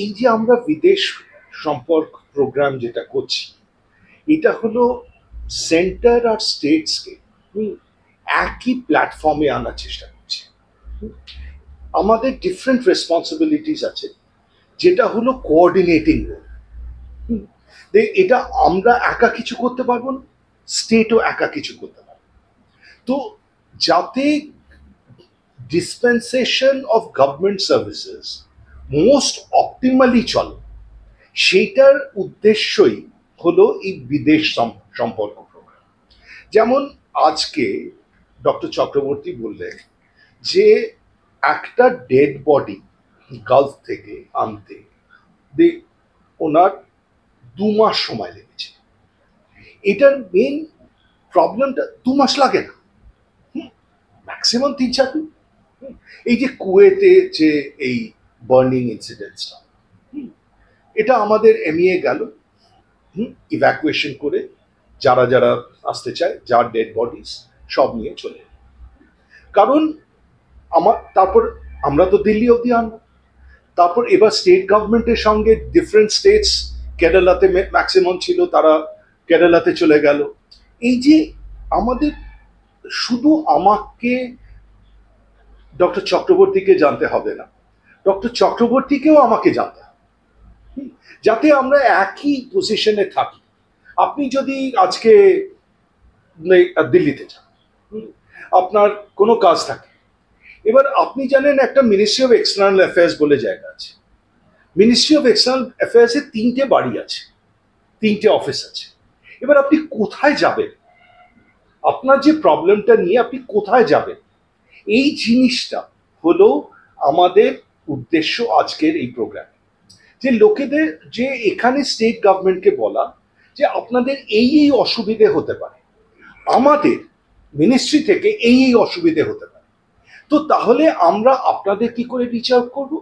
এই যে আমরা বিদেশ সম্পর্ক প্রোগ্রাম যেটা করছি, এটা হলো সেন্টার আর স্টেটসকে একই প্ল্যাটফর্মে আনার চেষ্টা করছি। আমাদের ডিফারেন্ট রেসপন্সিবিলিটিস আছে, যেটা হলো কোঅর্ডিনেটিং রোল। এটা আমরা একা কিছু করতে পারবো না, স্টেটও একা কিছু করতে পারবে। তো যাতে dispensation of government services most optimally চলে, সেইটার উদ্দেশ্যই হলো এই বিদেশ সম্পর্ক প্রোগ্রাম। যেমন আজকে ডক্টর চক্রবর্তী বললেন যে একটা ডেড বডি গালফ থেকে আনতে ওনার 2 মাস সময় লেগেছে। এটার মেন প্রবলেমটা 2 মাস লাগে না, ম্যাক্সিমাম 3-4 দিন। এই যে কুয়েতে যে এই বার্নিং ইনসিডেন্টসটা, এটা আমাদের এমইএ গেল, ইভ্যাকুয়েশন করে যারা যারা আসতে চায়, যার ডেড বডিস সব নিয়ে চলে। কারণ তারপর আমরা তো দিল্লি অব্দি আনবো, তারপর এবার স্টেট গভর্নমেন্টের সঙ্গে ডিফারেন্ট স্টেটস, কেরালাতে ম্যাক্সিমাম ছিল, তারা কেরালাতে চলে গেল। এই যে আমাদের শুধু আমাকে ডক্টর চক্রবর্তীকে জানতে হবে না, ডক্টর চক্রবর্তীকেও আমাকে জানতে হবে, যাতে আমরা একই পজিশনে থাকি। আপনি যদি আজকে দিল্লিতে যান, আপনার কোনো কাজ থাকে, এবার আপনি জানেন একটা মিনিস্ট্রি অফ এক্সটার্নাল অ্যাফেয়ার্স বলে জায়গা আছে। মিনিস্ট্রি অফ এক্সটার্নাল অ্যাফেয়ার্সে 3টে বাড়ি আছে, 3টে অফিস আছে। এবার আপনি কোথায় যাবেন, আপনার যে প্রবলেমটা নিয়ে আপনি কোথায় যাবেন, এই জিনিসটা হলো আমাদের উদ্দেশ্য আজকের এই প্রোগ্রামে। যে লোকেদের, যে এখানে স্টেট গভর্নমেন্টকে বলা যে আপনাদের এই এই অসুবিধে হতে পারে, আমাদের মিনিস্ট্রি থেকে এই এই অসুবিধে হতে পারে, তো তাহলে আমরা আপনাদের কি করে রিচ আউট করবো,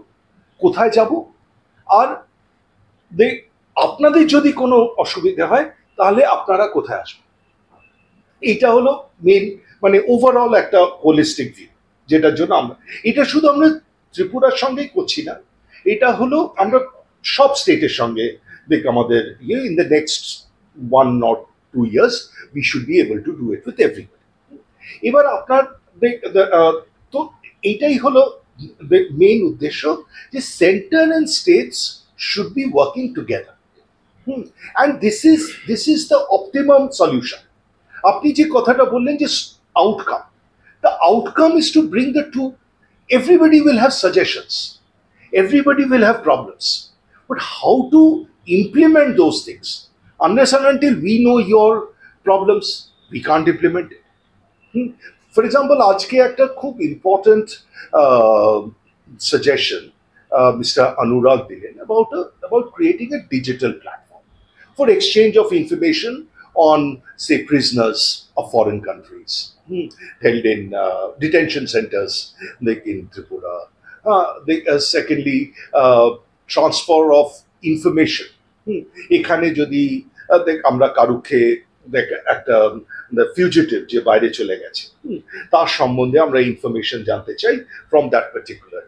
কোথায় যাব, আর আপনাদের যদি কোনো অসুবিধা হয় তাহলে আপনারা কোথায় আসবেন। এটা হলো মেন, মানে ওভারঅল একটা হোলিস্টিক ভিউ, যেটার জন্য আমরা এটা শুধু আমরা ত্রিপুরার সঙ্গেই করছি না, এটা হলো আমরা সব স্টেটের সঙ্গে আমাদের in the next 1 or 2 years we should be able to do it with everybody. এবার আপনার তো এইটাই হলো মেইন উদ্দেশ্য, যে centre and states should be working together, and this is the optimum solution. আপনি যে কথাটা বললেন যে outcome, the outcome is to bring the two. Everybody will have suggestions, everybody will have problems, but how to implement those things, unless and until we know your problems, we can't implement it. For example, আজকে একটা খুব important suggestion Mr. Anurag dilen about creating a digital platform for exchange of information on, say, prisoners of foreign countries held in detention centers like in Tripura. Secondly, transfer of information. এখানে যদি আমরা কারুকে একটা fugitive যে বাইরে চলে গেছে, তার সম্বন্ধে আমরা ইনফরমেশন জানতে চাই ফ্রম দ্যাট পার্টিকুলার,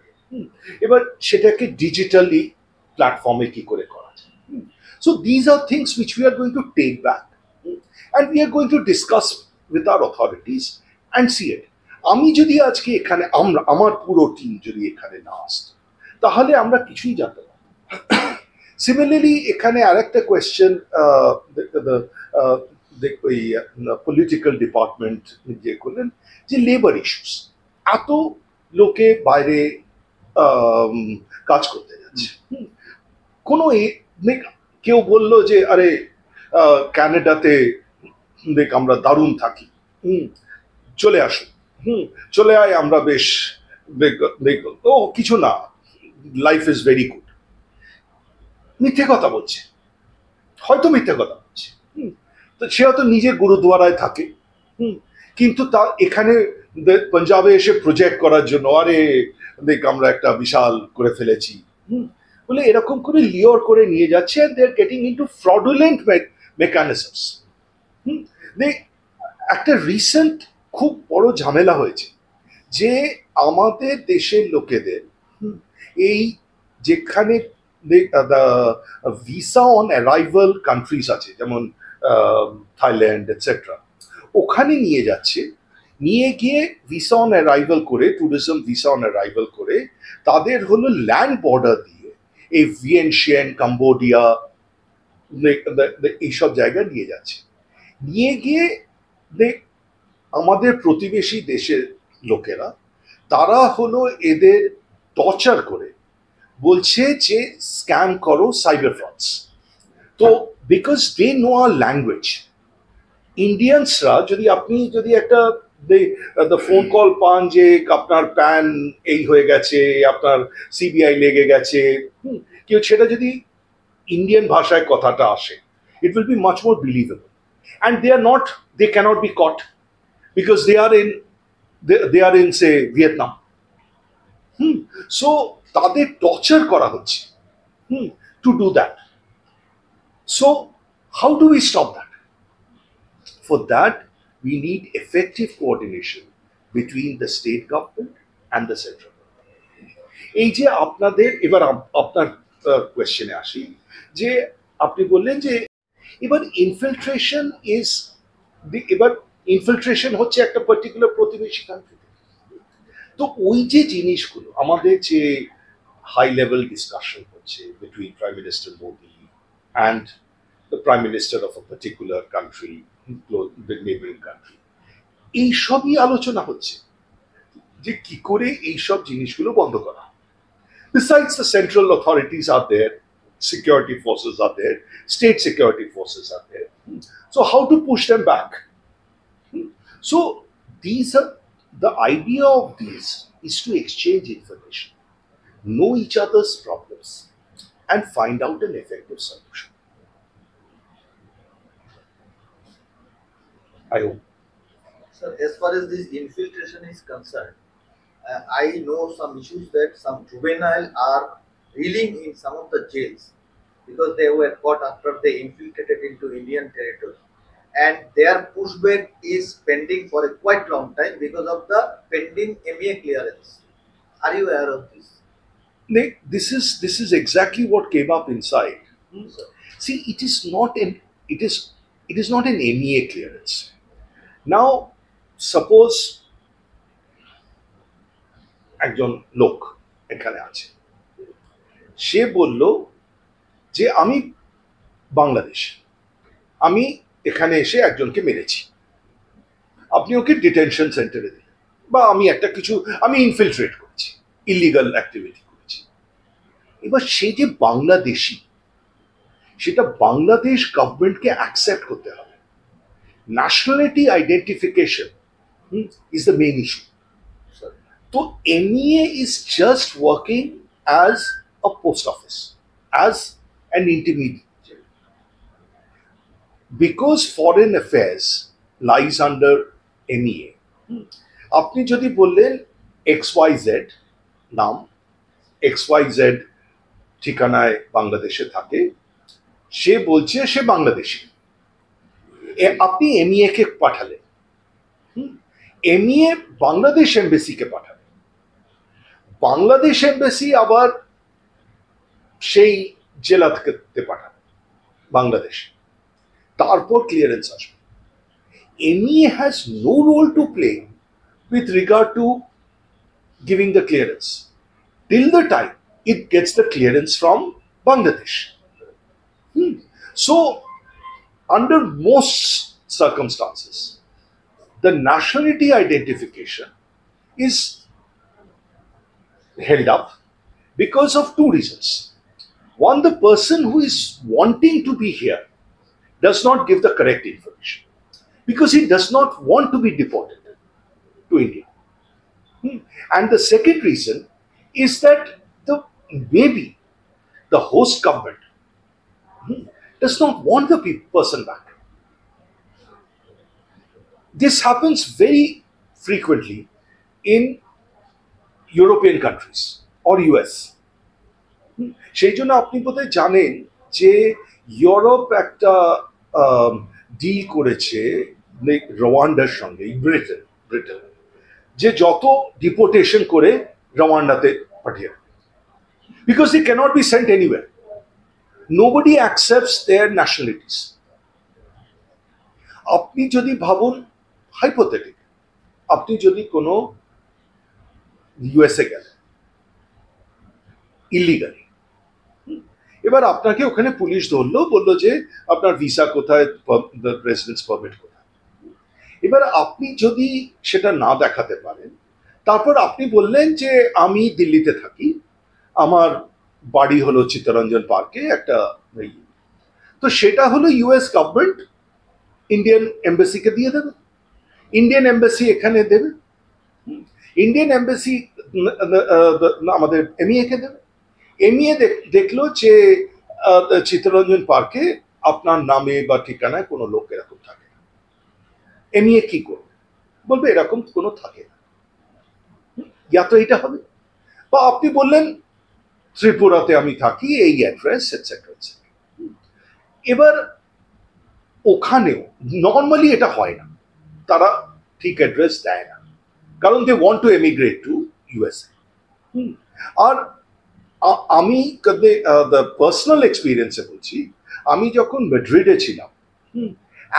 এবার সেটাকে ডিজিটালি প্ল্যাটফর্মে কি করে করা যায়। So these are things which we are going to take back, and we are going to discuss with our authorities and see it. আমি যদি আজকে এখানে আমার পুরো টিম যদি এখানে না আসতো, তাহলে আমরা কিছুই জানতে পারবো। সিমিলারলি এখানে আরেকটা কোয়েশ্চেন ওই পলিটিক্যাল ডিপার্টমেন্ট যে করলেন, যে লেবার ইস্যুস, এত লোকে বাইরে কাজ করতে যাচ্ছে, কোনো কেউ বললো যে আরে ক্যানাডাতে আমরা দারুণ থাকি, চলে আসুন, চলে আয়, আমরা বেশ ও কিছু না, লাইফ ইজ ভেরি গুড। মিথ্যে কথা বলছে, হয়তো মিথ্যে কথা বলছে, তো সে হয়তো নিজে গুরুদুয়ারায় থাকে, কিন্তু তা এখানে পাঞ্জাবে এসে প্রজেক্ট করার জন্য আরে আমরা একটা বিশাল করে ফেলেছি বলে এরকম করে লিওর করে নিয়ে যাচ্ছে, and they are getting into fraudulent mechanisms. একটা রিসেন্ট খুব বড় ঝামেলা হয়েছে, যে আমাদের দেশের লোকেদের এই যেখানে the visa on arrival countries আছে, যেমন থাইল্যান্ড এটসেট্রা, ওখানে নিয়ে যাচ্ছে, নিয়ে গিয়ে ভিসা অন অ্যারাইভাল করে, ট্যুরিজম ভিসা অন অ্যারাইভাল করে তাদের হলো ল্যান্ড বর্ডার দিয়ে এই ভিয়েনশিয়ান, কম্বোডিয়া, এইসব জায়গায় নিয়ে যাচ্ছে। নিয়ে গিয়ে আমাদের প্রতিবেশী দেশের লোকেরা, তারা হলো এদের টর্চার করে বলছে যে স্ক্যাম করো, সাইবার ফ্রডস। তো because they know our language, ইন্ডিয়ানসরা যদি একটা ফোন কল পান যে আপনার প্যান এই হয়ে গেছে, আপনার সিবিআই লেগে গেছে, কেউ সেটা যদি ইন্ডিয়ান ভাষায় কথাটা আসে, it will be much more believable. And they cannot be caught because they are in say Vietnam. So তাদের টর্চার করা হচ্ছে to do that. So how do we stop that? For that we need effective coordination between the state government and the central government. এই যে আপনাদের, এবার আপনার কোয়েশ্চেনে আসি, যে আপনি বললেন যে এবার ইনফিলট্রেশন হচ্ছে একটা পার্টিকুলার প্রতিবেশী কান্ট্রি। তো ওই যে জিনিসগুলো আমাদের যে হাই লেভেল ডিসকাশন হচ্ছে between prime minister Modi and the prime minister of a particular country, neighbouring country, এইসবই আলোচনা হচ্ছে যে কি করে এইসব জিনিসগুলো বন্ধ করা। Besides, the central authorities are there, security forces are there, state security forces are there. So how to push them back? So the idea of these is to exchange information, know each other's problems, and find out an effective solution. I hope. So as far as this infiltration is concerned, I know some issues that some juvenile are reeling in some of the jails because they were caught after they infiltrated into Indian territory, and their pushback is pending for a quite long time because of the pending MEA clearance. Are you aware of this? Nick, this is exactly what came up inside. See, it is not an MEA clearance. Now, suppose একজন লোক এখানে আছে, সে বলল যে আমি বাংলাদেশ, আমি এখানে এসে একজনকে মেরেছি, আপনি ওকে ডিটেনশন সেন্টারে দিলেন, বা আমি ইনফিলট্রেট করেছি, ইলিগাল অ্যাক্টিভিটি করেছি। এবার সে যে বাংলাদেশি, সেটা বাংলাদেশ গভর্নমেন্টকে অ্যাকসেপ্ট করতে হবে। Nationality identification is the main issue. So MEA is just working as a post office, as an intermediary. Because foreign affairs lies under MEA. আপনি যদি বললেন XYZ নাম, XYZ ঠিকানায় বাংলাদেশে থাকে, সে বলছে সে বাংলাদেশি, আপনি MEA কে পাঠালেন, MEA বাংলাদেশ এমবেসিকে পাঠালেন, বাংলাদেশ এমবেসি আবার সেই জেলা থেকে পাঠাবে বাংলাদেশে, তারপর ক্লিয়ারেন্স আসবে। MEA has no role to play with regard to giving the clearance till the time it gets the clearance from Bangladesh. So, under most circumstances, the nationality identification is held up because of two reasons. One, the person who is wanting to be here does not give the correct information because he does not want to be deported to India. And the second reason is that maybe the host government does not want the person back. This happens very frequently in European countries or US. সেই জন্য আপনি বোধহয় জানেন যে Europe একটা deal করেছে রওয়ান্ডার সঙ্গে, Britain, যে যত ডিপোর্টেশন করে রওয়ান্ডাতে পাঠিয়ে। because they cannot be sent anywhere. Nobody accepts their nationalities. আপনি যদি ভাবুন, হাইপোথেটিক, আপনি যদি কোনো ইউএসএ গেলেন ইলিগালি, এবার আপনাকে ওখানে পুলিশ ধরলো, বললো যে আপনার ভিসা কোথায়, রেসিডেন্স পারমিট কোথায়। এবার আপনি যদি সেটা না দেখাতে পারেন, তারপর আপনি বললেন যে আমি দিল্লিতে থাকি, আমার বাড়ি হলো চিত্তরঞ্জন পার্কে একটা, তো সেটা হলো ইউএস গভর্নমেন্ট ইন্ডিয়ান এম্বাসিকে দিয়ে দেবে, ইন্ডিয়ান এম্বাসি এখানে দেবে, ইন্ডিয়ান এম্বাসি আমাদের এমইএ কে দেবে। এমইএ দেখলো যে চিত্তরঞ্জন পার্কে আপনার নামে বা ঠিকানায় কোনো লোক এরকম থাকে না, এমইএ কি করবে? বলবে এরকম কোনো থাকে না, ইয়া তো এটা হবে। বা আপনি বললেন ত্রিপুরাতে আমি থাকি, এই অ্যাড্রেস এটসেট্রা এটসেট্রা। এবার ওখানেও নর্মালি এটা হয় না, তারা ঠিক অ্যাড্রেস দেয় না, কারণ they want to emigrate to USA. আর আমি পার্সোনাল এক্সপিরিয়েন্সে বলছি, আমি যখন মেড্রিডে ছিলাম,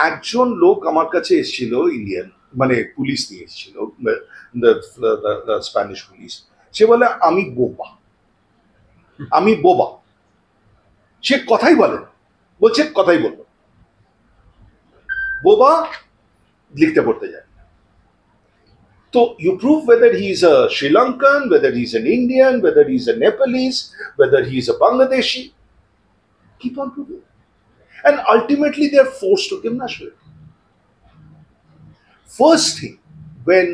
একজন লোক আমার কাছে এসেছিল, ইন্ডিয়ান, মানে পুলিশ নিয়ে এসেছিল, স্প্যানিশ পুলিশ। সে বলে আমি বোবা, আমি বোবা। সে কথাই বলে, বলছে কথাই বললো, বোবা, লিখতে পড়তে যায়। So you prove whether he's a Sri Lankan, whether he's an Indian, whether he's a Nepalese, whether he's a Bangladeshi. Keep on proving. And ultimately they're forced to give nationality. First thing, when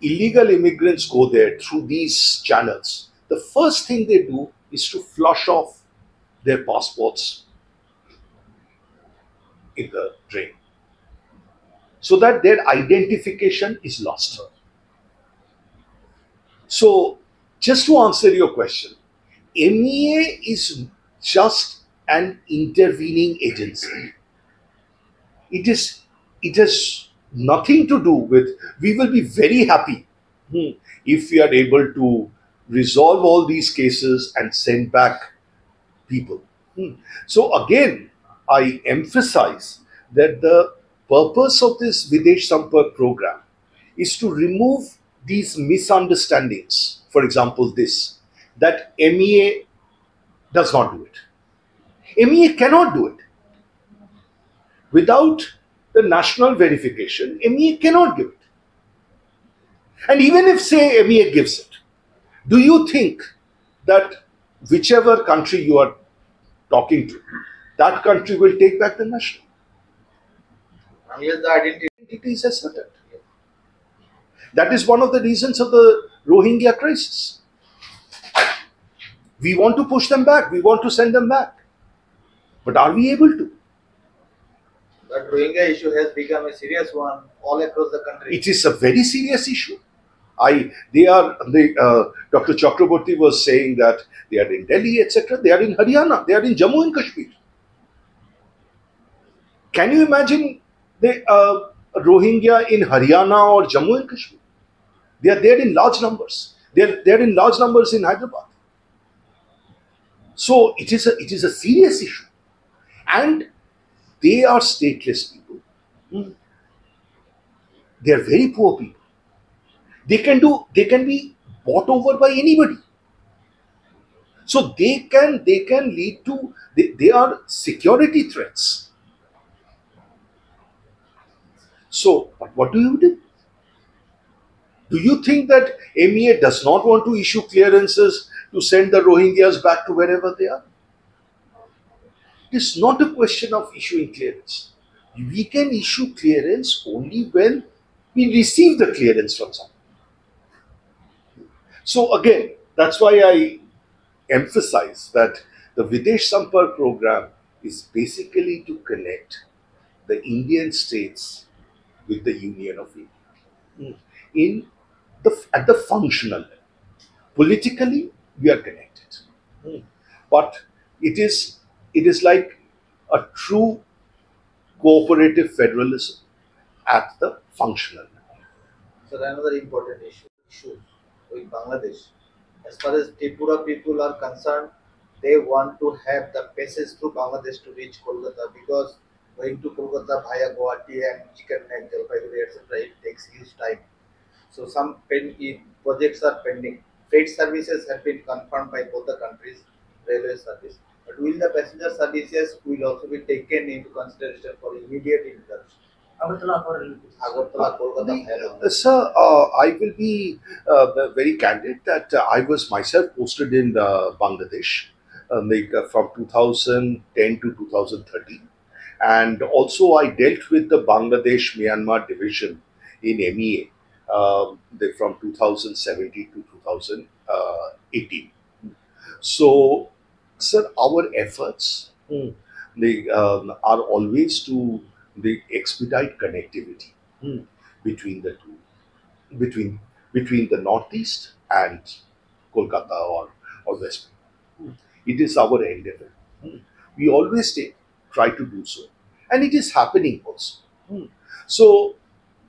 illegal immigrants go there through these channels, the first thing they do is to flush off their passports in the drain, so that their identification is lost. So, just to answer your question, MEA is just an intervening agency. It has nothing to do with, we will be very happy if we are able to resolve all these cases and send back people. So again, I emphasize that the purpose of this Videsh Sampark program is to remove these misunderstandings. For example, this, that MEA does not do it. MEA cannot do it. Without the national verification, MEA cannot give it. And even if, say, MEA gives it, do you think that whichever country you are talking to, that country will take back the national? Unless the identity is asserted. That is one of the reasons of the Rohingya crisis. We want to push them back, we want to send them back. But are we able to? That Rohingya issue has become a serious one all across the country. It is a very serious issue. Dr. Chakraborty was saying that they are in Delhi, etc. They are in Haryana, they are in Jammu and Kashmir. Can you imagine the Rohingya in Haryana or Jammu and Kashmir? They are there in large numbers. They are in large numbers in Hyderabad. So it is a serious issue, and they are stateless people. They are very poor people. They can be bought over by anybody. So they can lead to, they are security threats. So, but what do you do? Do you think that MEA does not want to issue clearances to send the Rohingyas back to wherever they are? It is not a question of issuing clearance. We can issue clearance only when we receive the clearance from someone. So again, that's why I emphasize that the Videsh Sampark program is basically to connect the Indian states with the Union of India at the functional level. Politically, we are connected, but it is like a true cooperative federalism at the functional level. So another important issue with Bangladesh As far as Tripura people are concerned, they want to have the passage through Bangladesh to reach Kolkata because going to Kolkata via Guwahati and Chicken Neck, Jalpaiguri, etc., it takes huge time. So some projects are pending. Freight services have been confirmed by both the countries, railway service. But will the passenger services will also be taken into consideration for immediate introduction? Agartala, Kolkata, Via Sir, I will be very candid that I was myself posted in Bangladesh from 2010 to 2013. And also, I dealt with the Bangladesh Myanmar division in MEA from 2017 to 2018. So, sir, our efforts are always to expedite connectivity between the two, between the Northeast and Kolkata or West Bengal. It is our endeavor. We always try to do so, and it is happening also. So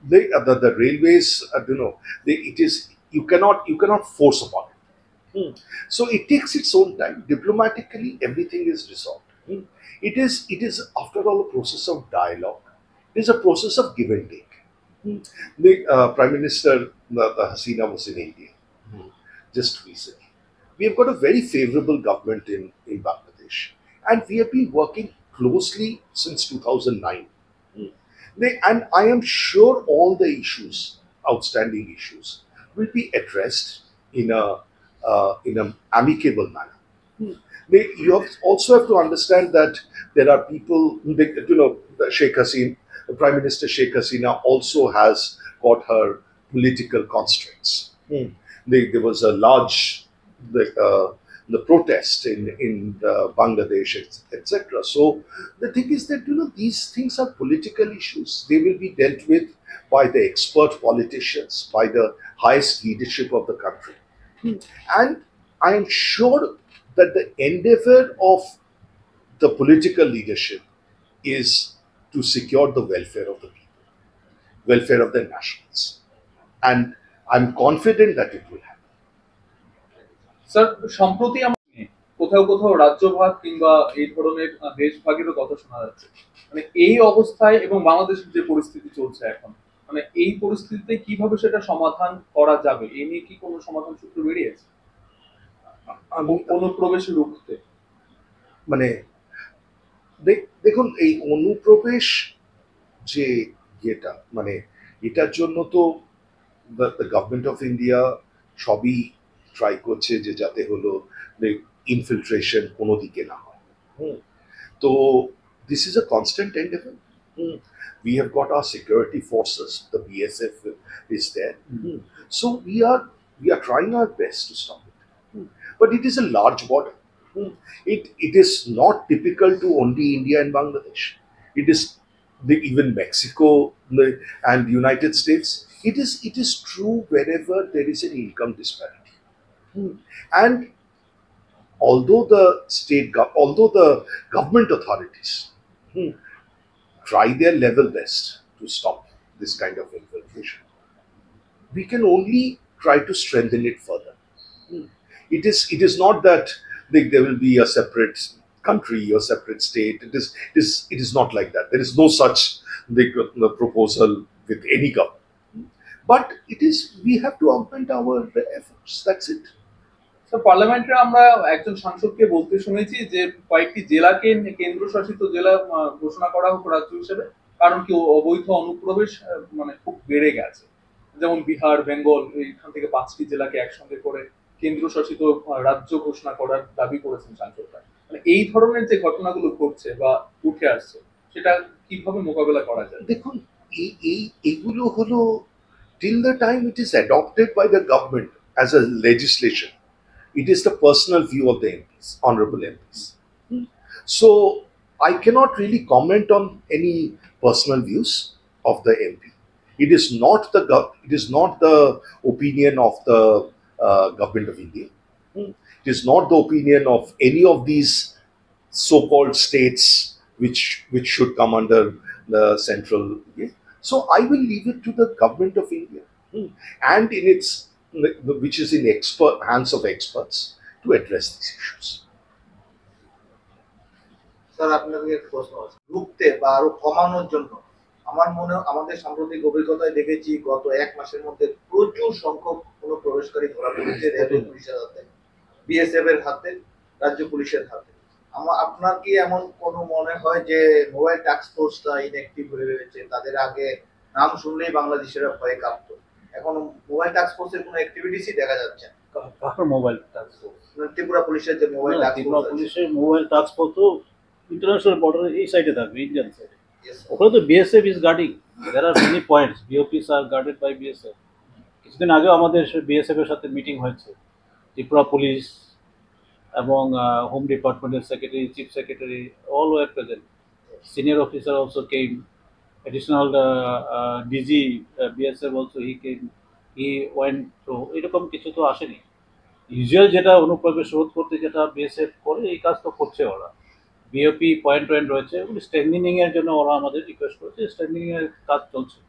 the railways, it is you cannot force upon it. So it takes its own time. Diplomatically, everything is resolved. It is after all a process of dialogue. It is a process of give and take. The Prime Minister Hasina was in India just recently. We have got a very favorable government in Bangladesh, and we have been working closely since 2009. And I am sure all the issues, outstanding issues, will be addressed in an amicable manner. Also have to understand that there are people, Sheikh Hasina, Prime Minister Sheikh Hasina also has got her political constraints. There was a large the protest in Bangladesh, etc. So the thing is that these things are political issues. They will be dealt with by the expert politicians, by the highest leadership of the country. And I am sure that the endeavor of the political leadership is to secure the welfare of the people, welfare of the nationals. And I'm confident that it will happen. Sir, সম্প্রতি আমরা কোথাও কোথাও রাজ্যভাগ কিংবা এই ধরনের দেশভাগেরও কথা শোনা যাচ্ছে। মানে এই অবস্থায় এবং বাংলাদেশের যে পরিস্থিতি চলছে এখন, মানে এই পরিস্থিতিতে কিভাবে সেটা সমাধান করা যাবে, এই নিয়ে কি কোনো সমাধান সূত্র বেরিয়েছে অনুপ্রবেশ রুখতে? মানে দেখুন, এই অনুপ্রবেশ যে ইয়েটা, মানে এটার জন্য তো গভর্নমেন্ট অফ ইন্ডিয়া সবই ট্রাই করছে যে যাতে হলো ইনফিলট্রেশন কোনো দিকে না হয়। তো this is a constant Endeavour. We have got our security forces, the BSF is there. So we are trying our best to stop it. But it is a large border. It is not typical to only India and Bangladesh. It is even Mexico and the United States. It is true wherever there is an income disparity. And although the government authorities try their level best to stop this kind of infiltration, we can only try to strengthen it further. It is not that there will be a separate country or separate state. It is not like that. There is no such proposal with any government. But we have to augment our efforts. That's it. পার্লামেন্টে আমরা একজন সাংসদকে বলতে শুনেছি যে কয়েকটি জেলাকে কেন্দ্রশাসিত জেলা ঘোষণা করা হোক রাজ্য হিসেবে, কারণ কি অবৈধ অনুপ্রবেশ মানে খুব বেড়ে গেছে। যেমন বিহার, বেঙ্গল, এইখান থেকে 5টি জেলাকে একসঙ্গে করে কেন্দ্রশাসিত রাজ্য ঘোষণা করার দাবি করেছেন সাংসদরা। মানে এই ধরনের যে ঘটনাগুলো ঘটছে বা উঠে আসছে, সেটা কিভাবে মোকাবেলা করা যায়? দেখুন, এইগুলো হলো till the time it is adopted by the government as a legislation. It is the personal view of the MPs, honorable MPs. So I cannot really comment on any personal views of the MP. It is not the opinion of the government of India. It is not the opinion of any of these so-called states which should come under the central. So I will leave it to the government of India, and in its which is in hands of experts to address these issues. Sir আপনাকে একটা প্রশ্ন আছে, রুখতে বা আরো কমানোর জন্য আমার মনে হয় আমাদের সাম্প্রতিক অভিজ্ঞতায় দেখেছি গত 1 মাসের মধ্যে প্রচুর সংখ্যক অনুপ্রবেশকারী ধরা পড়েছে র্যাব পুলিশের হাতে, বিএসএফ এর হাতে, রাজ্য পুলিশের হাতে। আপনার কি এমন কোনো মনে হয় যে মোবাইল টাস্ক ফোর্সটা ইনঅ্যাক্টিভ হয়ে রয়েছে? তাদের আগে নাম শুনলেই বাংলাদেশিরা ভয়ে কাঁপতো, এখন মোবাইল টাস্ক ফোর্সের কোনো অ্যাক্টিভিটিসই দেখা যাচ্ছে না। কার মোবাইল টাস্ক ফোর্স? ত্রিপুরা পুলিশের যে মোবাইল টাস্ক ত্রিপুরা ফোর্স, পুলিশের মোবাইল টাস্ক ফোর্স তো ইন্টারন্যাশনাল বর্ডারের এই সাইডে থাকবে, ইন্ডিয়ান সাইডে। Yes, ওখানে তো BSF is guarding, there are many points, BOPs are guarded by BSF. কিছুদিন আগেও আমাদের বিএসএফ এর সাথে মিটিং হয়েছে, ত্রিপুরা পুলিশ এবং হোম ডিপার্টমেন্টের secretary, chief secretary, all were present. Senior officer also came, additional DG BSF also he went to, এরকম কিছু তো আসেনি। ইউজুয়াল যেটা অনুপ্রবেশ রোধ করতে যেটা বিএসএফ করে এই কাজ তো করছে ওরা। বিওপি পয়েন্ট রয়েছে, ওগুলি স্ট্রেংথেনিং এর জন্য ওরা আমাদের রিকোয়েস্ট করেছে, স্ট্রেংথেনিং এর কাজ চলছে,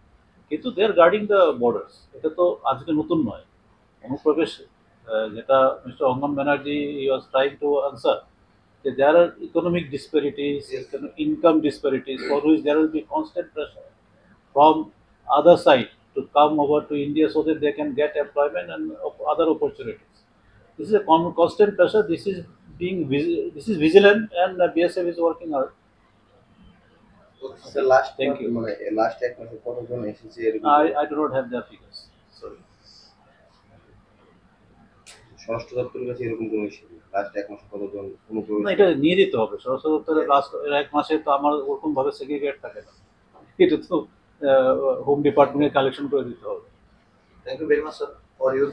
কিন্তু they are guarding the borders. এটা তো আজকে নতুন নয় অনুপ্রবেশ, যেটা mister Angan Banerjee he was trying to answer, that there are economic disparities, income disparities, for which there will be constant pressure from other side to come over to India so that they can get employment and other opportunities. This is a constant pressure. This is vigilant, and BSF is working hard. Sir last Thank you. মানে last 1 মাসে কতজন এসেছে এরকম? I do not have their figures. Sorry. স্বরাষ্ট্র দপ্তরের কাছে এরকম কোনো ইস্যু লাস্ট 1 মাসে কতজন অনুপ্রবেশ? না, এটা নিয়ে যেতে হবে স্বরাষ্ট্র দপ্তরের। লাস্ট 1 মাসে তো আমার ওরকম ভাবে সেগ্রিগেট থাকে না, এটা তো হোম ডিপার্টমেন্টে কালেকশন করে দিতে হবে। Thank you very much sir for your